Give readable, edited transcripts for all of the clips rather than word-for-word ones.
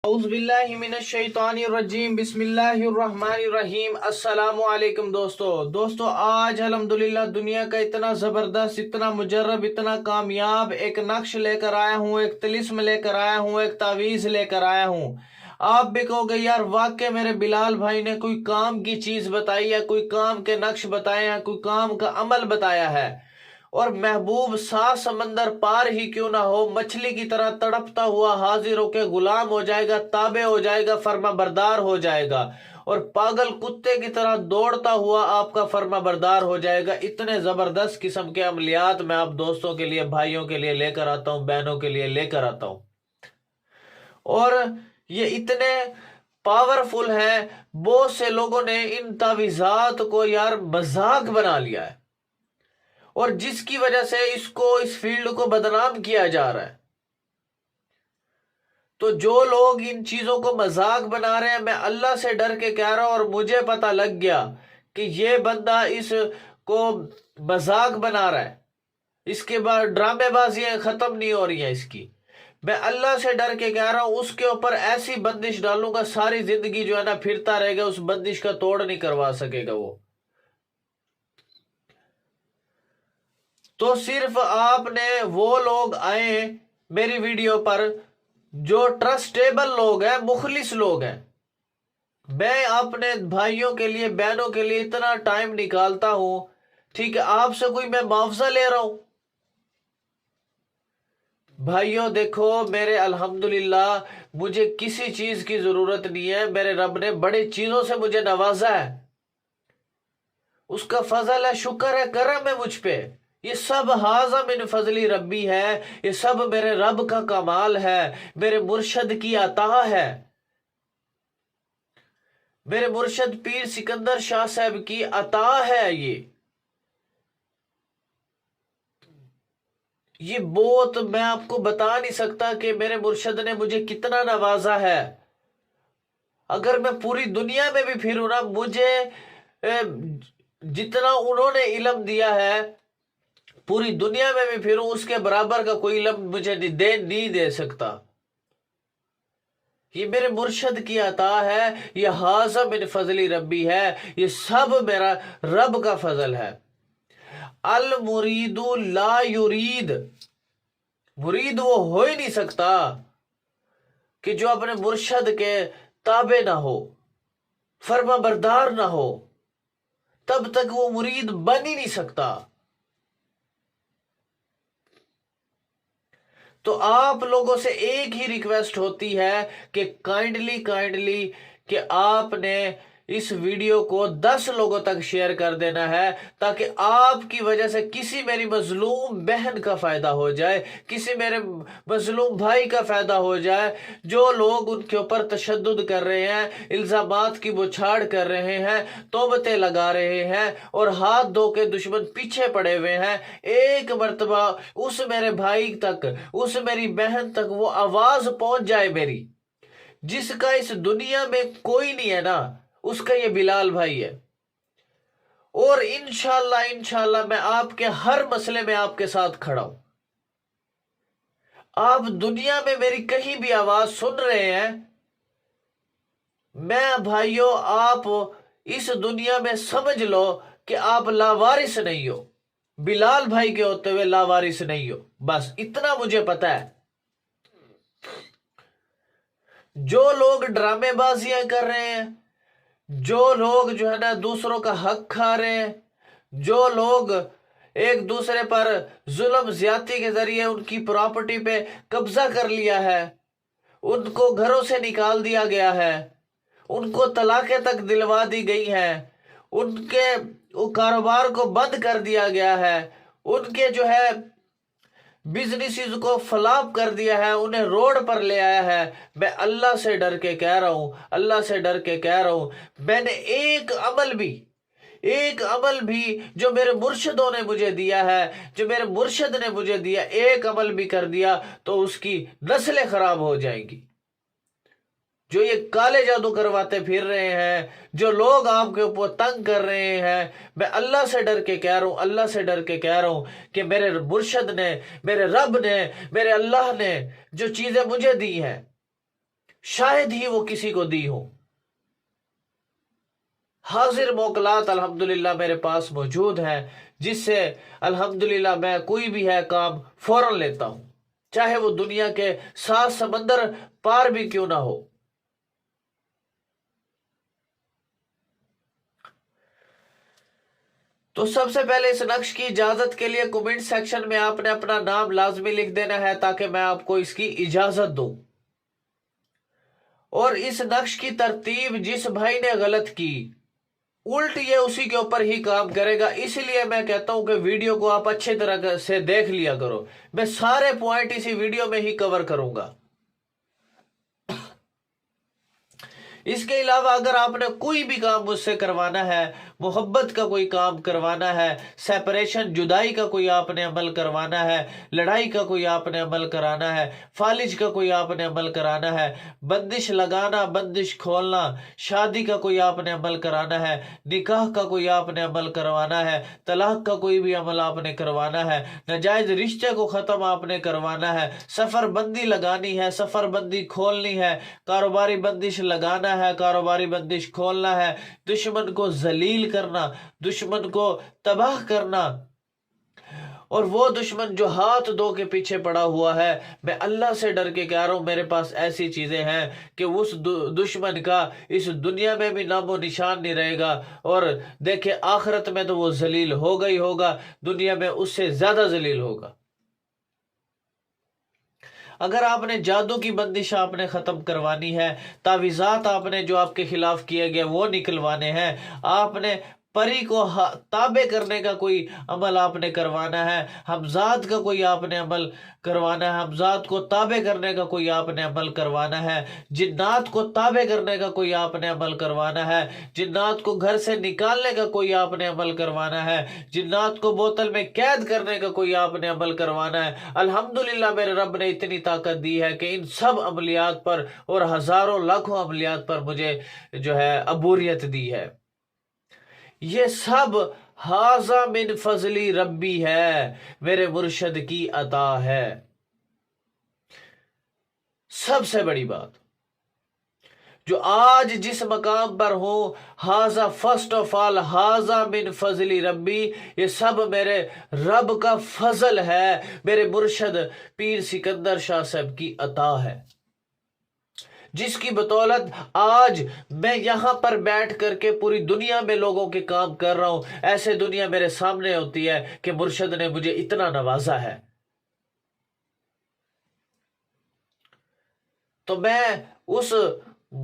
اعوذ باللہ من الشیطان الرجیم بسم اللہ الرحمن الرحیم۔ السلام علیکم دوستو آج الحمدللہ دنیا کا اتنا زبردست، اتنا مجرب، اتنا کامیاب ایک نقش لے کر آیا ہوں، ایک طلسم لے کر آیا ہوں، ایک تعویذ لے کر آیا ہوں۔ آپ بھی کہو گے یار واقع میرے بلال بھائی نے کوئی کام کی چیز بتائی ہے، کوئی کام کے نقش بتائے ہیں، کوئی کام کا عمل بتایا ہے، اور محبوب 7 سمندر پار ہی کیوں نہ ہو، مچھلی کی طرح تڑپتا ہوا حاضر ہو کے غلام ہو جائے گا، تابع ہو جائے گا، فرما بردار ہو جائے گا، اور پاگل کتے کی طرح دوڑتا ہوا آپ کا فرما بردار ہو جائے گا۔ اتنے زبردست قسم کے عملیات میں آپ دوستوں کے لیے، بھائیوں کے لیے لے کر آتا ہوں، بہنوں کے لیے لے کر آتا ہوں، اور یہ اتنے پاورفل ہیں۔ بہت سے لوگوں نے ان تعویذات کو یار مذاق بنا لیا ہے، اور جس کی وجہ سے اس فیلڈ کو بدنام کیا جا رہا ہے۔ تو جو لوگ ان چیزوں کو مذاق بنا رہے ہیں، میں اللہ سے ڈر کے کہہ رہا ہوں، اور مجھے پتہ لگ گیا کہ یہ بندہ اس کو مذاق بنا رہا ہے، اس کے بعد ڈرامے بازیاں ختم نہیں ہو رہی ہیں اس کی۔ میں اللہ سے ڈر کے کہہ رہا ہوں، اس کے اوپر ایسی بندش ڈالوں گا، ساری زندگی جو ہے نا پھرتا رہے گا، اس بندش کا توڑ نہیں کروا سکے گا وہ۔ تو صرف آپ نے وہ لوگ آئے میری ویڈیو پر جو ٹرسٹیبل لوگ ہیں، مخلص لوگ ہیں۔ میں اپنے بھائیوں کے لیے، بہنوں کے لیے اتنا ٹائم نکالتا ہوں، ٹھیک ہے، آپ سے کوئی میں معاوضہ لے رہا ہوں؟ بھائیوں دیکھو میرے، الحمدللہ مجھے کسی چیز کی ضرورت نہیں ہے، میرے رب نے بڑے چیزوں سے مجھے نوازا ہے، اس کا فضل ہے، شکر ہے، کرم ہے مجھ پہ۔ یہ سب ھذا من فضل ربی ہے، یہ سب میرے رب کا کمال ہے، میرے مرشد کی عطا ہے، میرے مرشد پیر سکندر شاہ صاحب کی عطا ہے۔ یہ بہت، میں آپ کو بتا نہیں سکتا کہ میرے مرشد نے مجھے کتنا نوازا ہے۔ اگر میں پوری دنیا میں بھی پھروں نا، مجھے جتنا انہوں نے علم دیا ہے، پوری دنیا میں بھی پھروں، اس کے برابر کا کوئی علم مجھے نہیں دے سکتا۔ یہ میرے مرشد کی عطا ہے، یہ ھذا من فضل ربی ہے، یہ سب میرا رب کا فضل ہے۔ المرید لا یرید، مرید وہ ہو ہی نہیں سکتا کہ جو اپنے مرشد کے تابع نہ ہو، فرما بردار نہ ہو، تب تک وہ مرید بن ہی نہیں سکتا۔ تو آپ لوگوں سے ایک ہی ریکویسٹ ہوتی ہے کہ کائنڈلی کہ آپ نے اس ویڈیو کو 10 لوگوں تک شیئر کر دینا ہے، تاکہ آپ کی وجہ سے کسی میری مظلوم بہن کا فائدہ ہو جائے، کسی میرے مظلوم بھائی کا فائدہ ہو جائے۔ جو لوگ ان کے اوپر تشدد کر رہے ہیں، الزامات کی بچھاڑ کر رہے ہیں، تہمتیں لگا رہے ہیں، اور ہاتھ دھو کے دشمن پیچھے پڑے ہوئے ہیں، ایک مرتبہ اس میرے بھائی تک، اس میری بہن تک وہ آواز پہنچ جائے میری، جس کا اس دنیا میں کوئی نہیں ہے نا، اس کا یہ بلال بھائی ہے۔ اور انشاءاللہ میں آپ کے ہر مسئلے میں آپ کے ساتھ کھڑا ہوں۔ آپ دنیا میں میری کہیں بھی آواز سن رہے ہیں، میں بھائیوں، آپ اس دنیا میں سمجھ لو کہ آپ لاوارث نہیں ہو، بلال بھائی کے ہوتے ہوئے لاوارث نہیں ہو، بس اتنا مجھے پتا ہے۔ جو لوگ ڈرامے بازیاں کر رہے ہیں، جو لوگ جو ہے نا دوسروں کا حق کھا رہے ہیں، جو لوگ ایک دوسرے پر ظلم زیادتی کے ذریعے ان کی پراپرٹی پہ قبضہ کر لیا ہے، ان کو گھروں سے نکال دیا گیا ہے، ان کو طلاقیں تک دلوا دی گئی ہیں، ان کے کاروبار کو بند کر دیا گیا ہے، ان کے جو ہے بزنسز کو فلاپ کر دیا ہے، انہیں روڈ پر لے آیا ہے، میں اللہ سے ڈر کے کہہ رہا ہوں، اللہ سے ڈر کے کہہ رہا ہوں، میں نے ایک عمل بھی جو میرے مرشدوں نے مجھے دیا ہے، جو میرے مرشد نے مجھے دیا، ایک عمل بھی کر دیا تو اس کی نسلیں خراب ہو جائیں گی۔ جو یہ کالے جادو کرواتے پھر رہے ہیں، جو لوگ آپ کے اوپر تنگ کر رہے ہیں، میں اللہ سے ڈر کے کہہ رہا ہوں، اللہ سے ڈر کے کہہ رہا ہوں کہ میرے مرشد نے، میرے رب نے، میرے اللہ نے جو چیزیں مجھے دی ہیں، शायद ही वो किसी को दी हो। हाजिर मोकलात अल्हम्दुलिल्लाह मेरे पास मौजूद है, जिससे अल्हम्दुलिल्लाह मैं कोई भी है काम फौरन लेता हूं, चाहे वो दुनिया के 7 समंदर पार भी क्यों ना हो। तो सबसे पहले इस नक्श की इजाजत के लिए कमेंट सेक्शन में आपने अपना नाम लाजमी लिख देना है, ताकि मैं आपको इसकी इजाजत दूं। और इस नक्श की तरतीब जिस भाई ने गलत की, उल्ट ये उसी के ऊपर ही काम करेगा। इसलिए मैं कहता हूं कि वीडियो को आप अच्छे तरह से देख लिया करो। मैं सारे पॉइंट इसी वीडियो में ही कवर करूंगा। इसके अलावा अगर आपने कोई भी काम मुझसे करवाना है, मोहब्बत का कोई काम करवाना है, सेपरेशन जुदाई का कोई आपने अमल करवाना है, लड़ाई का कोई आपने अमल कराना है, फालिज का कोई आपने अमल कराना है, बंदिश लगाना बंदिश खोलना, शादी का कोई आपने अमल कराना है, निकाह का कोई आपने अमल करवाना है, तलाक का कोई भी अमल आपने करवाना है, नाजायज रिश्ते को ख़त्म आपने करवाना है, सफ़र बंदी लगानी है, सफ़र बंदी खोलनी है, कारोबारी बंदिश लगाना है, कारोबारी बंदिश खोलना है, दुश्मन को जलील करना, दुश्मन को तबाह करना। और वो दुश्मन जो हाथ धो के पीछे पड़ा हुआ है, मैं अल्लाह से डर के कह रहा हूं, मेरे पास ऐसी चीजें हैं कि उस दुश्मन का इस दुनिया में भी नामो निशान नहीं रहेगा, और देखे आखिरत में तो वो जलील होगा ही होगा, दुनिया में उससे ज्यादा जलील होगा। अगर आपने जादू की बंदिश आपने ख़त्म करवानी है, तावीज़ात आपने जो आपके खिलाफ किए गए वो निकलवाने हैं, आपने परी को ताबे करने का कोई अमल आपने करवाना है, हमजाद का कोई आपने अमल करवाना है, हमजाद को ताबे करने का कोई आपने अमल करवाना है, जिन्नात को ताबे करने का कोई आपने अमल करवाना है, जिन्नात को घर से निकालने का कोई आपने अमल करवाना है, जिन्नात को बोतल में कैद करने का कोई आपने अमल करवाना है। अल्हम्दुलिल्लाह मेरे रब ने इतनी ताकत दी है कि इन सब अमलियात पर और हज़ारों लाखों अमलियात पर मुझे जो है अबूरियत दी है। ये सब हाजा मिन फजली रब्बी है, मेरे मुर्शद की अता है। सबसे बड़ी बात जो आज जिस मकाम पर हो, हाजा फर्स्ट ऑफ ऑल हाजा मिन फजली रब्बी, ये सब मेरे रब का फजल है, मेरे मुर्शद पीर सिकंदर शाह साहब की अता है, जिसकी बदौलत आज मैं यहां पर बैठ करके पूरी दुनिया में लोगों के काम कर रहा हूं। ऐसे दुनिया मेरे सामने होती है कि मुर्शद ने मुझे इतना नवाजा है। तो मैं उस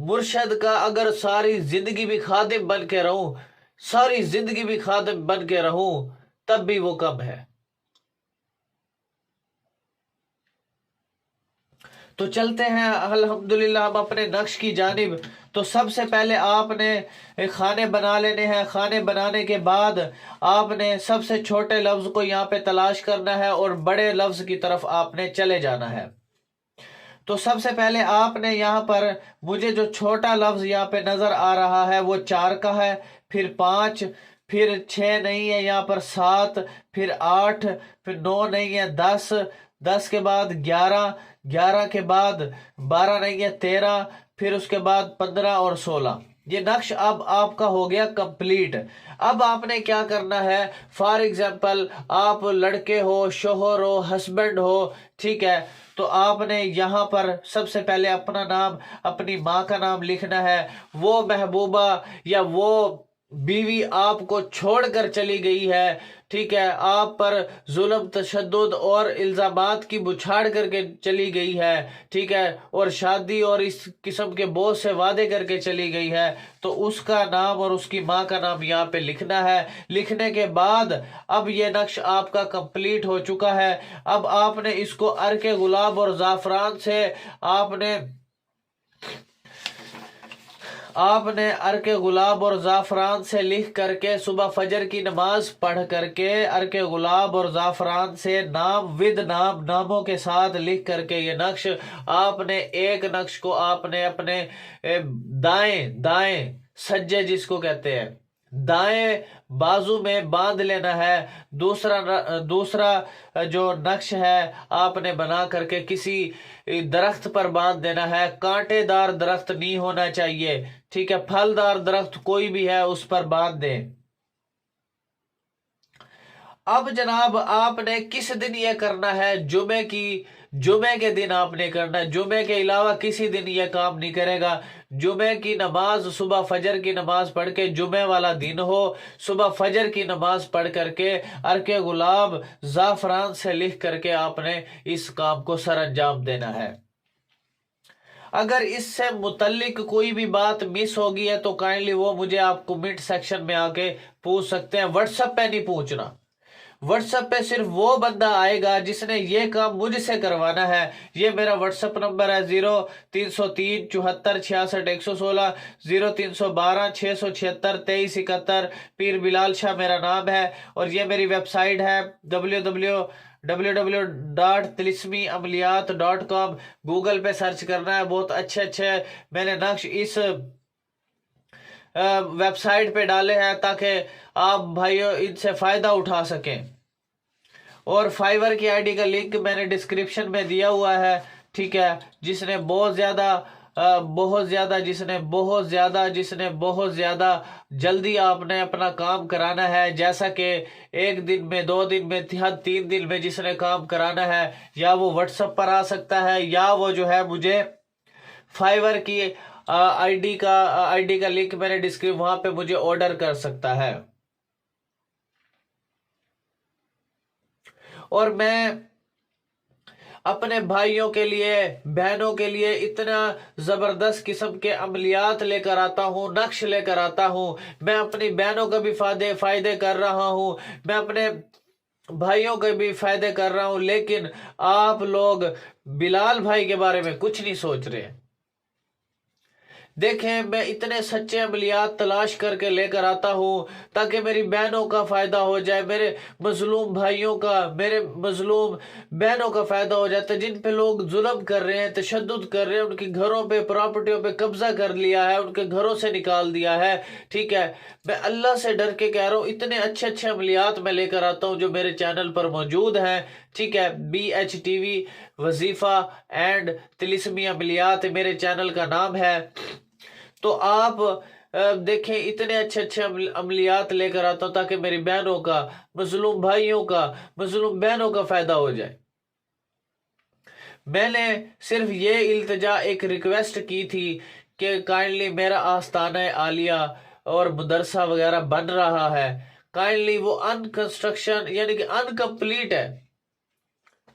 मुर्शद का अगर सारी जिंदगी भी खादिम बन के रहूं, सारी जिंदगी भी खादिम बन के रहूं, तब भी वो कम है। तो चलते हैं अल्हम्दुलिल्लाह हम अपने नक्श की जानिब। तो सबसे पहले आपने खाने बना लेने हैं। खाने बनाने के बाद आपने सबसे छोटे लफ्ज़ को यहाँ पे तलाश करना है और बड़े लफ्ज़ की तरफ आपने चले जाना है। तो सबसे पहले आपने यहाँ पर, मुझे जो छोटा लफ्ज़ यहाँ पे नज़र आ रहा है वो 4 का है, फिर 5, फिर 6 नहीं है, यहाँ पर 7, फिर 8, फिर 9 नहीं है, 10, 10 के बाद 11, 11 के बाद 12 नहीं है, 13, फिर उसके बाद 15 और 16। ये नक्श अब आपका हो गया कंप्लीट। अब आपने क्या करना है, फॉर एग्जाम्पल आप लड़के हो, शोहर हो, हस्बैंड हो, ठीक है, तो आपने यहाँ पर सबसे पहले अपना नाम, अपनी माँ का नाम लिखना है। वो महबूबा या वो बीवी आपको छोड़कर चली गई है, ठीक है, आप पर जुल्म तशद्दुद और इल्ज़ामात की बुछाड़ करके चली गई है, ठीक है, और शादी और इस किस्म के बहुत से वादे करके चली गई है, तो उसका नाम और उसकी माँ का नाम यहाँ पे लिखना है। लिखने के बाद अब ये नक्श आपका कंप्लीट हो चुका है। अब आपने इसको अर्के गुलाब और ज़ाफ़रान से आपने अर्के गुलाब और ज़ाफ़रान से लिख करके सुबह फजर की नमाज पढ़ करके अर्के गुलाब और ज़ाफ़रान से नाम विद नामों के साथ लिख करके ये नक्श आपने, एक नक्श को आपने अपने दाएं सज्जे जिसको कहते हैं, दाएं बाजू में बांध लेना है। दूसरा जो नक्श है आपने बना करके किसी दरख्त पर बांध देना है। कांटेदार दरख्त नहीं होना चाहिए, ठीक है, फलदार दरख्त कोई भी है उस पर बांध दें। अब जनाब आपने किस दिन ये करना है? जुमे के दिन आपने करना है। जुमे के अलावा किसी दिन ये काम नहीं करेगा। जुमे की नमाज सुबह फजर की नमाज पढ़ के, जुमे वाला दिन हो, सुबह फजर की नमाज पढ़ करके अर्के गुलाब जाफरान से लिख करके आपने इस काम को सर अंजाम देना है। अगर इससे मुतल्लिक कोई भी बात मिस होगी है तो काइंडली वो मुझे आप कमेंट सेक्शन में आके पूछ सकते हैं। व्हाट्सएप पे नहीं पूछना। व्हाट्सएप पे सिर्फ वो बंदा आएगा जिसने ये काम मुझसे करवाना है। ये मेरा व्हाट्सएप नंबर है 0303746616, 0312 पीर बिलाल शाह मेरा नाम है। और ये मेरी वेबसाइट है www.tilismiamaliyat.com। गूगल पे सर्च करना है। बहुत अच्छे अच्छे मैंने नक्श इस वेबसाइट पे डाले हैं ताकि आप भाइयों इनसे फायदा उठा सकें। और फाइवर की आईडी का लिंक मैंने डिस्क्रिप्शन में दिया हुआ है, ठीक है। जिसने बहुत ज्यादा जल्दी आपने अपना काम कराना है, जैसा कि 1 दिन में, 2 दिन में, 3 दिन में जिसने काम कराना है, या वो व्हाट्सएप पर आ सकता है, या वो जो है मुझे फाइवर की आईडी का लिंक मैंने डिस्क्रिप्शन वहां पे मुझे ऑर्डर कर सकता है। और मैं अपने भाइयों के लिए, बहनों के लिए इतना जबरदस्त किस्म के अमलियात लेकर आता हूँ, नक्श लेकर आता हूँ। मैं अपनी बहनों का भी फायदे कर रहा हूँ, मैं अपने भाइयों के भी फायदे कर रहा हूँ। लेकिन आप लोग बिलाल भाई के बारे में कुछ नहीं सोच रहे। देखें, मैं इतने सच्चे अमलियात तलाश करके लेकर आता हूँ ताकि मेरी बहनों का फायदा हो जाए, मेरे मजलूम भाइयों का, मेरे मजलूम बहनों का फायदा हो जाता है। जिन पे लोग जुल्म कर रहे हैं, तशद्दुद कर रहे हैं, उनके घरों पे, प्रॉपर्टियों पे कब्जा कर लिया है, उनके घरों से निकाल दिया है, ठीक है। मैं अल्लाह से डर के कह रहा हूँ, इतने अच्छे अच्छे अमलियात मैं लेकर आता हूँ जो मेरे चैनल पर मौजूद हैं, ठीक है। BHTV वजीफा एंड तिलिस्मी अमलियात मेरे चैनल का नाम है। तो आप देखें, इतने अच्छे अच्छे अमलियात लेकर आता हूं ताकि मेरी बहनों का, मजलूम भाइयों का, मजलूम बहनों का फायदा हो जाए। मैंने सिर्फ ये इल्तिजा, एक रिक्वेस्ट की थी कि काइंडली मेरा आस्ताना आलिया और मदरसा वगैरह बन रहा है, काइंडली वो अनकंस्ट्रक्शन यानी कि अनकम्प्लीट है,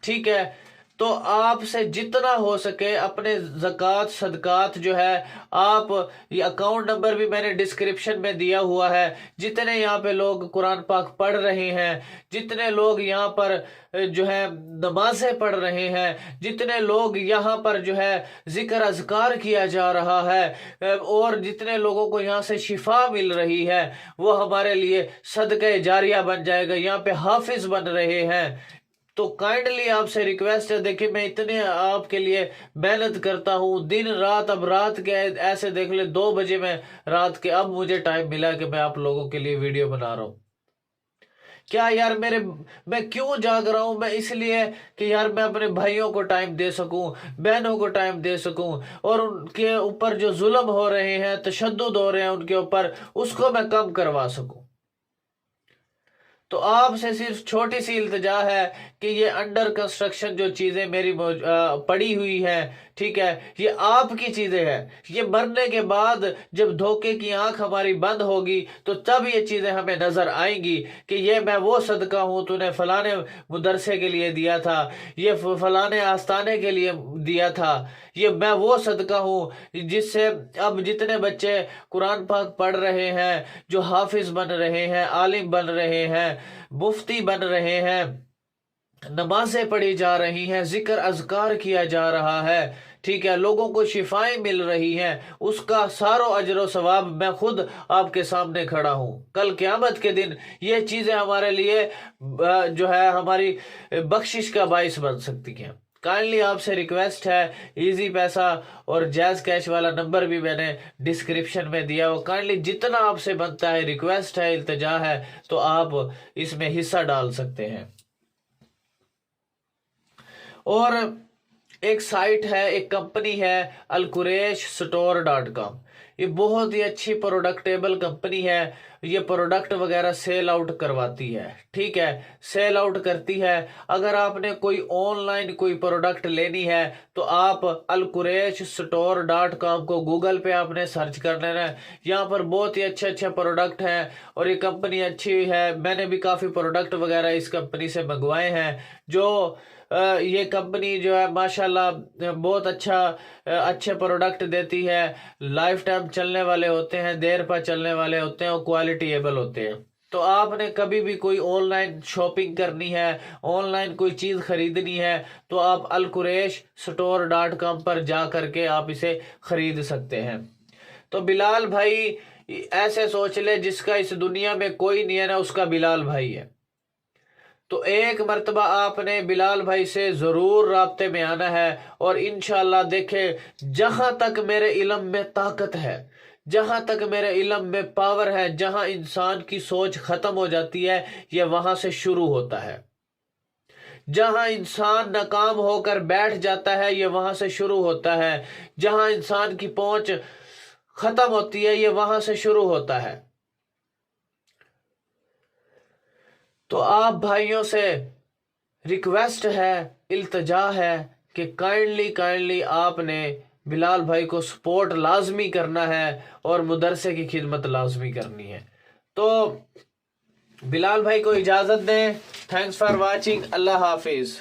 ठीक है। तो आपसे जितना हो सके अपने ज़कात सदकात जो है, आप ये अकाउंट नंबर भी मैंने डिस्क्रिप्शन में दिया हुआ है। जितने यहाँ पे लोग कुरान पाक पढ़ रहे हैं, जितने लोग यहाँ पर जो है नमाजें पढ़ रहे हैं, जितने लोग यहाँ पर जो है जिक्र अज़कार किया जा रहा है, और जितने लोगों को यहाँ से शिफा मिल रही है, वो हमारे लिए सदक़े जारिया बन जाएगा। यहाँ पे हाफिज बन रहे हैं। तो काइंडली आपसे रिक्वेस्ट है, देखिए मैं इतने आपके लिए मेहनत करता हूँ दिन रात। अब रात के ऐसे देख ले 2 बजे में रात के अब मुझे टाइम मिला कि मैं आप लोगों के लिए वीडियो बना रहा हूँ। क्या यार, मैं क्यों जाग रहा हूँ? मैं इसलिए कि यार मैं अपने भाइयों को टाइम दे सकूं, बहनों को टाइम दे सकूं, और उनके ऊपर जो जुल्म हो रहे हैं, तशद्दुद हो रहे हैं उनके ऊपर, उसको मैं कम करवा सकूं। तो आपसे सिर्फ छोटी सी इल्तिजा है कि ये अंडर कंस्ट्रक्शन जो चीज़ें मेरी पड़ी हुई हैं, ठीक है, ये आपकी चीज़ें हैं। ये मरने के बाद जब धोखे की आंख हमारी बंद होगी तो तब ये चीज़ें हमें नज़र आएंगी कि ये मैं वो सदका हूँ, तूने फलाने मदरसे के लिए दिया था, ये फलाने आस्ताने के लिए दिया था, ये मैं वो सदका हूँ जिससे अब जितने बच्चे कुरान पाक पढ़ रहे हैं, जो हाफिज बन रहे हैं, आलिम बन रहे हैं, मुफ्ती बन रहे हैं, नमाजें पढ़ी जा रही हैं, जिक्र अज़कार किया जा रहा है, ठीक है, लोगों को शिफाएं मिल रही हैं, उसका सारो अजर व सवाब मैं खुद आपके सामने खड़ा हूं। कल क़यामत के दिन ये चीज़ें हमारे लिए जो है हमारी बख्शिश का बाइस बन सकती हैं। काइंडली आपसे रिक्वेस्ट है, इजी पैसा और जैज कैश वाला नंबर भी मैंने डिस्क्रिप्शन में दिया हो, काइंडली जितना आपसे बनता है, रिक्वेस्ट है, इल्तिजा है, तो आप इसमें हिस्सा डाल सकते हैं। और एक साइट है, एक कंपनी है alquresh.store.com। ये बहुत ही अच्छी प्रोडक्टेबल कंपनी है। ये प्रोडक्ट वगैरह सेल आउट करवाती है, ठीक है, सेल आउट करती है। अगर आपने कोई ऑनलाइन कोई प्रोडक्ट लेनी है तो आप alquresh.store.com को गूगल पे आपने सर्च कर लेना है। यहाँ पर बहुत ही अच्छे अच्छे प्रोडक्ट हैं और ये कंपनी अच्छी है। मैंने भी काफ़ी प्रोडक्ट वगैरह इस कंपनी से मंगवाए हैं। जो ये कंपनी जो है माशाल्लाह बहुत अच्छे प्रोडक्ट देती है, लाइफ टाइम चलने वाले होते हैं, देर पर चलने वाले होते हैं और क्वालिटीएबल होते हैं। तो आपने कभी भी कोई ऑनलाइन शॉपिंग करनी है, ऑनलाइन कोई चीज़ खरीदनी है, तो आप alquresh.store.com पर जा करके आप इसे खरीद सकते हैं। तो बिलाल भाई ऐसे सोच ले, जिसका इस दुनिया में कोई नहीं है ना, उसका बिलाल भाई है। तो एक मर्तबा आपने बिलाल भाई से ज़रूर राब्ते में आना है और इंशाल्लाह देखे, जहाँ तक मेरे इल्म में ताकत है, जहाँ तक मेरे इल्म में पावर है, जहाँ इंसान की सोच ख़त्म हो जाती है, ये वहाँ से शुरू होता है। जहाँ इंसान नाकाम होकर बैठ जाता है, ये वहाँ से शुरू होता है। जहाँ इंसान की पहुँच ख़त्म होती है, ये वहाँ से शुरू होता है। तो आप भाइयों से रिक्वेस्ट है, इल्तजा है कि काइंडली आपने बिलाल भाई को सपोर्ट लाजमी करना है और मदरसे की खिदमत लाजमी करनी है। तो बिलाल भाई को इजाज़त दें। Thanks for watching. अल्लाह हाफिज़।